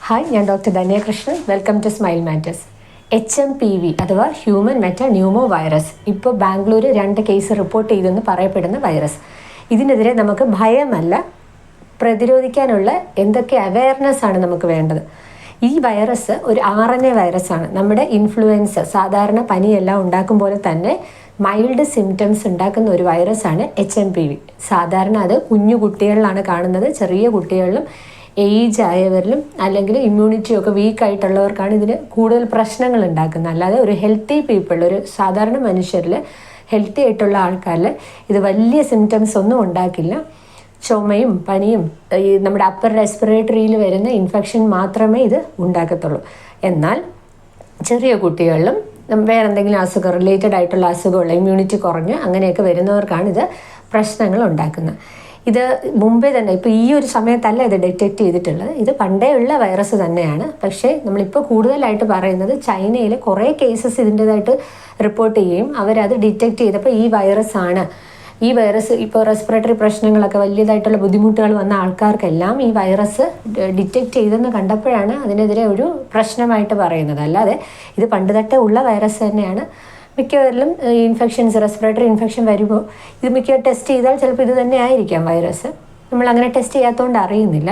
Hi, ഞാൻ doctor Dhanyakrishnan. Welcome to Smile Matters. HMPV അഥവാ human metapneumovirus ഇപ്പോൾ Bangalore 2 case report ചെയ്തെന്ന് പറയപ്പെടുന്ന വൈറസ്. ഇതിനെതിരെ നമുക്ക് ഭയമല്ല, പ്രതിരോധിക്കാനുള്ള എന്തൊക്കെ അവയർനെസ് ആണ് നമുക്ക് വേണ്ടത്. ഈ വൈറസ് ഒരു RNA വൈറസാണ്. നമ്മുടെ ഇൻഫ്ലുവൻസ സാധാരണ പനിയെല്ലാം ഉണ്ടാക്കും പോലെ തന്നെ മൈൽഡ് സിംറ്റംസ് ഉണ്ടാക്കുന്ന ഒരു വൈറസാണ് HMPV. സാധാരണ അത് കുഞ്ഞു കുട്ടികളിലാണ് കാണുന്നത്. ചെറിയ കുട്ടികളിലും ഏജ് ആയവരിലും അല്ലെങ്കിൽ ഇമ്മ്യൂണിറ്റി ഒക്കെ വീക്കായിട്ടുള്ളവർക്കാണ് ഇതിന് കൂടുതൽ പ്രശ്നങ്ങൾ ഉണ്ടാക്കുന്നത്. അല്ലാതെ ഒരു ഹെൽത്തി പീപ്പിൾ, ഒരു സാധാരണ മനുഷ്യരിൽ ഹെൽത്തി ആയിട്ടുള്ള ആൾക്കാരിൽ ഇത് വലിയ സിംറ്റംസ് ഒന്നും ഉണ്ടാക്കില്ല. ചുമയും പനിയും ഈ നമ്മുടെ അപ്പർ റെസ്പിറേറ്ററിയിൽ വരുന്ന ഇൻഫെക്ഷൻ മാത്രമേ ഇത് ഉണ്ടാക്കത്തുള്ളൂ. എന്നാൽ ചെറിയ കുട്ടികളിലും വേറെ എന്തെങ്കിലും അസുഖം റിലേറ്റഡ് ആയിട്ടുള്ള അസുഖമുള്ള ഇമ്മ്യൂണിറ്റി കുറഞ്ഞ് അങ്ങനെയൊക്കെ വരുന്നവർക്കാണ് ഇത് പ്രശ്നങ്ങൾ ഉണ്ടാക്കുന്നത്. ഇത് മുമ്പേ തന്നെ ഇപ്പോൾ ഈ ഒരു സമയത്തല്ല ഇത് ഡിറ്റക്റ്റ് ചെയ്തിട്ടുള്ളത്. ഇത് പണ്ടേ ഉള്ള വൈറസ് തന്നെയാണ്. പക്ഷേ നമ്മളിപ്പോൾ കൂടുതലായിട്ട് പറയുന്നത് ചൈനയിൽ കുറേ കേസസ് ഇതിൻ്റെതായിട്ട് റിപ്പോർട്ട് ചെയ്യുകയും അവരത് ഡിറ്റക്റ്റ് ചെയ്തപ്പോൾ ഈ വൈറസ് ഇപ്പോൾ റെസ്പിറേറ്ററി പ്രശ്നങ്ങളൊക്കെ വലിയതായിട്ടുള്ള ബുദ്ധിമുട്ടുകൾ വന്ന ആൾക്കാർക്കെല്ലാം ഈ വൈറസ് ഡിറ്റക്റ്റ് ചെയ്തെന്ന് കണ്ടപ്പോഴാണ് അതിനെതിരെ ഒരു പ്രശ്നമായിട്ട് പറയുന്നത്. അല്ലാതെ ഇത് പണ്ട് തൊട്ടേ ഉള്ള വൈറസ് തന്നെയാണ്. മിക്കവരിലും ഇൻഫെക്ഷൻസ്, റെസ്പിറേറ്ററി ഇൻഫെക്ഷൻ വരുമ്പോൾ ഇത് മിക്ക ടെസ്റ്റ് ചെയ്താൽ ചിലപ്പോൾ ഇത് തന്നെ ആയിരിക്കാം വൈറസ്. നമ്മളങ്ങനെ ടെസ്റ്റ് ചെയ്യാത്തതുകൊണ്ട് അറിയുന്നില്ല.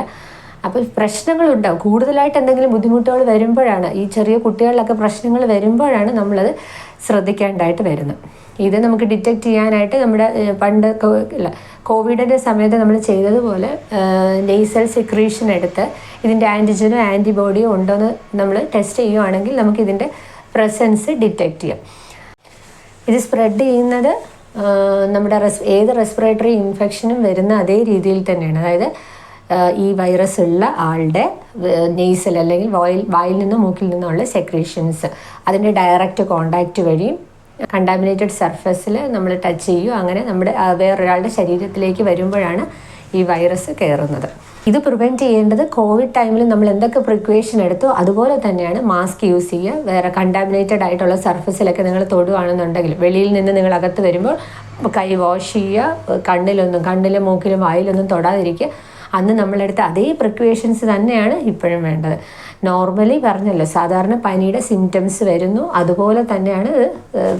അപ്പോൾ പ്രശ്നങ്ങളുണ്ടാവും. കൂടുതലായിട്ട് എന്തെങ്കിലും ബുദ്ധിമുട്ടുകൾ വരുമ്പോഴാണ്, ഈ ചെറിയ കുട്ടികളിലൊക്കെ പ്രശ്നങ്ങൾ വരുമ്പോഴാണ് നമ്മളത് ശ്രദ്ധിക്കേണ്ടതായിട്ട് വരുന്നത്. ഇത് നമുക്ക് ഡിറ്റക്റ്റ് ചെയ്യാനായിട്ട് നമ്മുടെ പണ്ട് കോവിഡിൻ്റെ സമയത്ത് നമ്മൾ ചെയ്തതുപോലെ നെയ്സൽ സിക്രീഷൻ എടുത്ത് ഇതിൻ്റെ ആൻറ്റിജനോ ആൻറ്റിബോഡിയോ ഉണ്ടോയെന്ന് നമ്മൾ ടെസ്റ്റ് ചെയ്യുകയാണെങ്കിൽ നമുക്കിതിൻ്റെ പ്രസൻസ് ഡിറ്റക്റ്റ് ചെയ്യാം. ഇത് സ്പ്രെഡ് ചെയ്യുന്നത് നമ്മുടെ ഏത് റെസ്പിറേറ്ററി ഇൻഫെക്ഷനും വരുന്ന അതേ രീതിയിൽ തന്നെയാണ്. അതായത് ഈ വൈറസ് ഉള്ള ആളുടെ നെയ്സൽ അല്ലെങ്കിൽ വായിൽ നിന്നും മൂക്കിൽ നിന്നുള്ള സെക്രീഷൻസ് അതിൻ്റെ ഡയറക്റ്റ് കോണ്ടാക്റ്റ് വഴിയും കണ്ടാമിനേറ്റഡ് സർഫസിൽ നമ്മൾ ടച്ച് ചെയ്യുക, അങ്ങനെ നമ്മുടെ വേറൊരാളുടെ ശരീരത്തിലേക്ക് വരുമ്പോഴാണ് ഈ വൈറസ് കയറുന്നത്. ഇത് പ്രിവെൻറ്റ് ചെയ്യേണ്ടത് കോവിഡ് ടൈമിൽ നമ്മൾ എന്തൊക്കെ പ്രിക്വേഷൻ എടുത്തോ അതുപോലെ തന്നെയാണ്. മാസ്ക് യൂസ് ചെയ്യുക. വേറെ കണ്ടാമിനേറ്റഡ് ആയിട്ടുള്ള സർഫസിലൊക്കെ നിങ്ങൾ തൊടുകയാണെന്നുണ്ടെങ്കിൽ വെളിയിൽ നിന്ന് നിങ്ങൾ അകത്ത് വരുമ്പോൾ കൈ വാഷ് ചെയ്യുക. കണ്ണിലും മൂക്കിലും വായിലൊന്നും തൊടാതിരിക്കുക. അന്ന് നമ്മളെടുത്ത അതേ പ്രിക്വേഷൻസ് തന്നെയാണ് ഇപ്പോഴും വേണ്ടത്. നോർമലി പറഞ്ഞല്ലോ, സാധാരണ പനിയുടെ സിംറ്റംസ് വരുന്നു, അതുപോലെ തന്നെയാണ്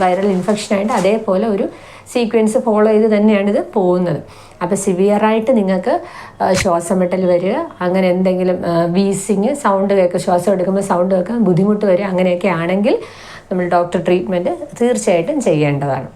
വൈറൽ ഇൻഫെക്ഷനായിട്ട് അതേപോലെ ഒരു സീക്വൻസ് ഫോളോ ചെയ്ത് തന്നെയാണ് ഇത് പോകുന്നത്. അപ്പോൾ സിവിയറായിട്ട് നിങ്ങൾക്ക് ശ്വാസം മുട്ടൽ വരിക, അങ്ങനെ എന്തെങ്കിലും വീസിങ്, സൗണ്ട് കേൾക്കുക, ശ്വാസം എടുക്കുമ്പോൾ സൗണ്ട് കേൾക്കാൻ ബുദ്ധിമുട്ട് വരിക, അങ്ങനെയൊക്കെ ആണെങ്കിൽ നമ്മൾ ഡോക്ടർ ട്രീറ്റ്മെൻറ്റ് തീർച്ചയായിട്ടും ചെയ്യേണ്ടതാണ്.